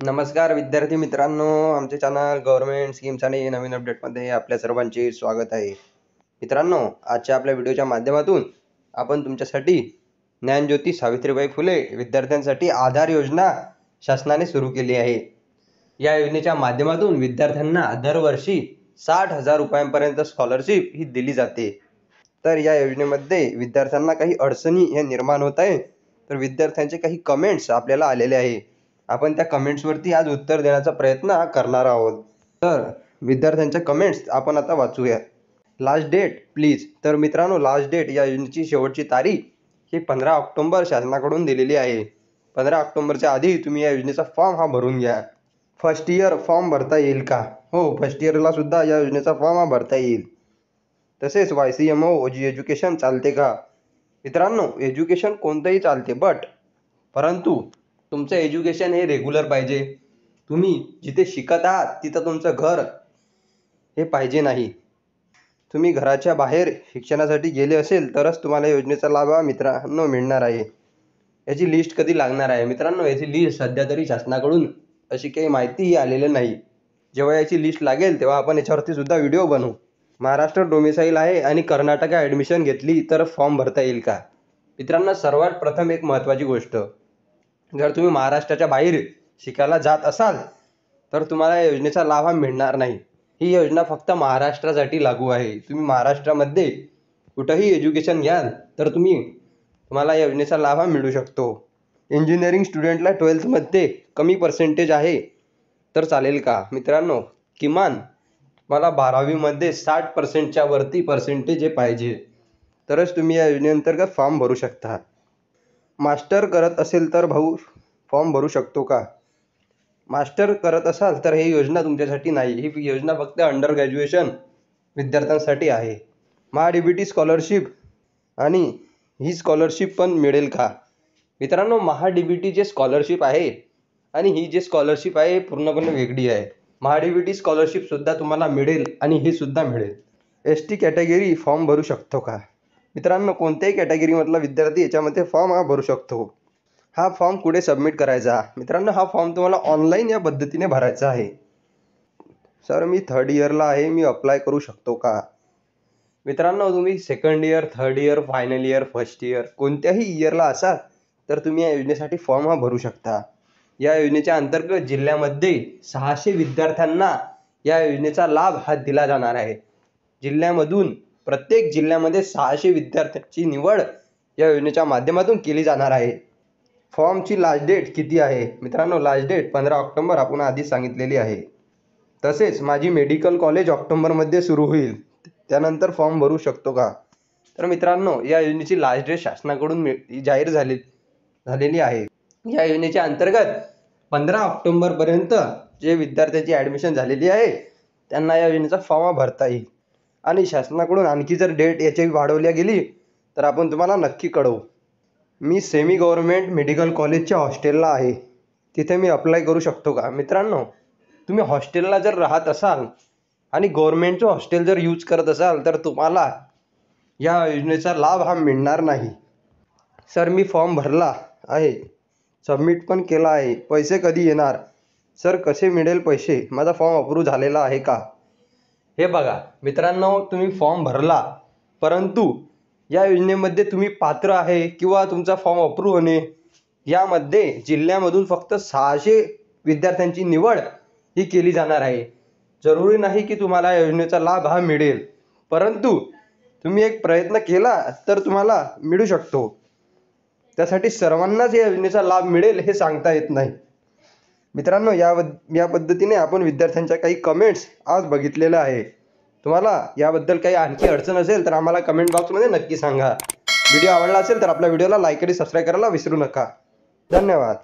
नमस्कार विद्यार्थी मित्रांनो, आमचे चॅनल गव्हर्नमेंट स्कीम्स आणि नवीन अपडेटमध्ये आपल्या सर्वांचे स्वागत आहे. मित्रांनो, आजच्या आपल्या व्हिडिओच्या माध्यमातून आपण तुमच्यासाठी ज्ञानज्योती सावित्रीबाई फुले विद्यार्थ्यांसाठी आधार योजना शासनाने सुरू केली आहे. या योजनेच्या माध्यमातून विद्यार्थ्यांना दरवर्षी 60,000 रुपयांपर्यंत स्कॉलरशिप ही दिली जाते. तर या योजनेमध्ये विद्यार्थ्यांना काही अडचणी हे निर्माण होत आहे, तर विद्यार्थ्यांचे काही कमेंट्स आपल्याला आलेले आहे. आपण त्या कमेंट्सवरती आज उत्तर देण्याचा प्रयत्न करणार आहोत. तर विद्यार्थ्यांच्या कमेंट्स आपण आता वाचूया. Last date please. तर मित्रांनो, लास्ट डेट या योजनेची शेवटची तारीख ही 15 ऑक्टोबर शासनाकडून दिलेली आहे. 15 ऑक्टोबरच्या आधी तुम्ही या योजनेचा फॉर्म हा भरून घ्या. फर्स्ट इयर फॉर्म भरता येईल का? हो, फर्स्ट इयरला सुद्धा या योजनेचा फॉर्म हा भरता येईल. तसेच YCMO एज्युकेशन चालते का? मित्रांनो, एज्युकेशन कोणतंही चालते, परंतु तुमचं एज्युकेशन हे रेग्युलर पाहिजे. तुम्ही जिथे शिकत आहात तिथं तुमचं घर हे पाहिजे नाही. तुम्ही घराच्या बाहेर शिक्षणासाठी गेले असेल तरच तुम्हाला योजनेचा लाभ हा मित्रांनो मिळणार आहे. याची लिस्ट कधी लागणार आहे? मित्रांनो, याची लिस्ट सध्या तरी शासनाकडून अशी काही माहिती आलेली नाही. जेव्हा याची लिस्ट लागेल तेव्हा आपण याच्यावरती सुद्धा व्हिडिओ बनवू. महाराष्ट्र डोमिसाईल आहे आणि कर्नाटक ॲडमिशन घेतली तर फॉर्म भरता येईल का? मित्रांनो, सर्वात प्रथम एक महत्त्वाची गोष्ट, जर तुम्ही महाराष्ट्राच्या बाहेर शिकायला जात असाल तर तुम्हाला या योजनेचा लाभ हा मिळणार नाही. ही योजना फक्त महाराष्ट्रासाठी लागू आहे. तुम्ही महाराष्ट्रामध्ये कुठंही एज्युकेशन घ्याल तर तुम्हाला या योजनेचा लाभ हा मिळू शकतो. इंजिनिअरिंग स्टुडंटला 12थमध्ये कमी पर्सेंटेज आहे तर चालेल का? मित्रांनो, किमान मला 12वीमध्ये 60% वरती पर्सेंटेज हे पाहिजे, तरच तुम्ही या योजनेअंतर्गत फॉर्म भरू शकता. मास्टर करत असेल तर फॉर्म भरू शकतो का? मास्टर करत असाल तर ही योजना तुमच्यासाठी नाही. ही योजना फक्त अंडर ग्रॅज्युएशन विद्यार्थ्यांसाठी आहे. महा-DBT स्कॉलरशिप आणि ही स्कॉलरशिप पण मिळेल का? मित्रांनो, महा-DBT जे स्कॉलरशिप आहे आणि ही जे स्कॉलरशिप आहे पूर्णपणे वेगळी आहे. महा-DBT स्कॉलरशिप सुद्धा तुम्हाला मिळेल आणि ही सुद्धा मिळेल. ST कॅटेगरी फॉर्म भरू शकतो का? मित्रांनो, कोणत्याही कॅटेगरीमधला विद्यार्थी याच्यामध्ये फॉर्म हा भरू शकतो. हा फॉर्म कुठे सबमिट करायचा? मित्रांनो, हा फॉर्म तुम्हाला ऑनलाईन या पद्धतीने भरायचा आहे. सर, मी 3rd इयरला आहे, मी अप्लाय करू शकतो का? मित्रांनो, तुम्ही 2nd year, 3rd year, final year, first year कोणत्याही इयरला असाल तर तुम्ही या योजनेसाठी फॉर्म हा भरू शकता. या योजनेच्या अंतर्गत जिल्ह्यामध्ये 600 विद्यार्थ्यांना या योजनेचा लाभ हा दिला जाणार आहे. प्रत्येक जिल्ह्यामध्ये 600 विद्यार्थ्यांची निवड या योजनेच्या माध्यमातून केली जाणार आहे. फॉर्मची लास्ट डेट किती आहे? मित्रांनो, लास्ट डेट 15 ऑक्टोबर आपण आधी सांगितलेली आहे. तसेच माझी मेडिकल कॉलेज ऑक्टोबरमध्ये सुरू होईल, त्यानंतर फॉर्म भरू शकतो का? तर मित्रांनो, या योजनेची लास्ट डेट शासनाकडून जाहीर झालेली आहे. या योजनेच्या अंतर्गत 15 ऑक्टोबरपर्यंत जे विद्यार्थ्यांची ॲडमिशन झालेली आहे त्यांना या योजनेचा फॉर्म भरता येईल. आणि शासनाकडून आणखी जर डेट याची वाढवल्या गेली तर आपण तुम्हाला नक्की कळवू. मी सेमी गव्हर्नमेंट मेडिकल कॉलेजच्या हॉस्टेलला आहे, तिथे मी अप्लाय करू शकतो का? मित्रांनो, तुम्ही हॉस्टेलला जर राहत असाल आणि गव्हर्नमेंटचं हॉस्टेल जर यूज करत असाल तर तुम्हाला या योजनेचा लाभ हा मिळणार नाही. सर, मी फॉर्म भरला आहे, सबमिट पण केला आहे, पैसे कधी येणार? सर, कसे मिळेल पैसे? माझा फॉर्म अप्रूव्ह झालेला आहे का? हे बघा मित्रांनो, तुम्ही फॉर्म भरला, परंतु या योजनेमध्ये तुम्ही पात्र आहे किंवा तुमचा फॉर्म अप्रूव्ह होणे यामध्ये जिल्ह्यामधून फक्त 600 विद्यार्थ्यांची निवड ही केली जाणार आहे. जरुरी नाही की तुम्हाला या योजनेचा लाभ हा मिळेल, परंतु तुम्ही एक प्रयत्न केला तर तुम्हाला मिळू शकतो. त्यासाठी सर्वांनाच या योजनेचा लाभ मिळेल हे सांगता येत नाही. मित्रांनो, या पद्धतीने आपण विद्यार्थ्यांच्या काही कमेंट्स आज बघितलेल्या आहे. तुम्हाला याबद्दल काही आणखी अडचण असेल तर आम्हाला कमेंट बॉक्समध्ये नक्की सांगा. व्हिडिओ आवडला असेल तर आपल्या व्हिडिओला लाईक आणि सबस्क्राईब करायला विसरू नका. धन्यवाद.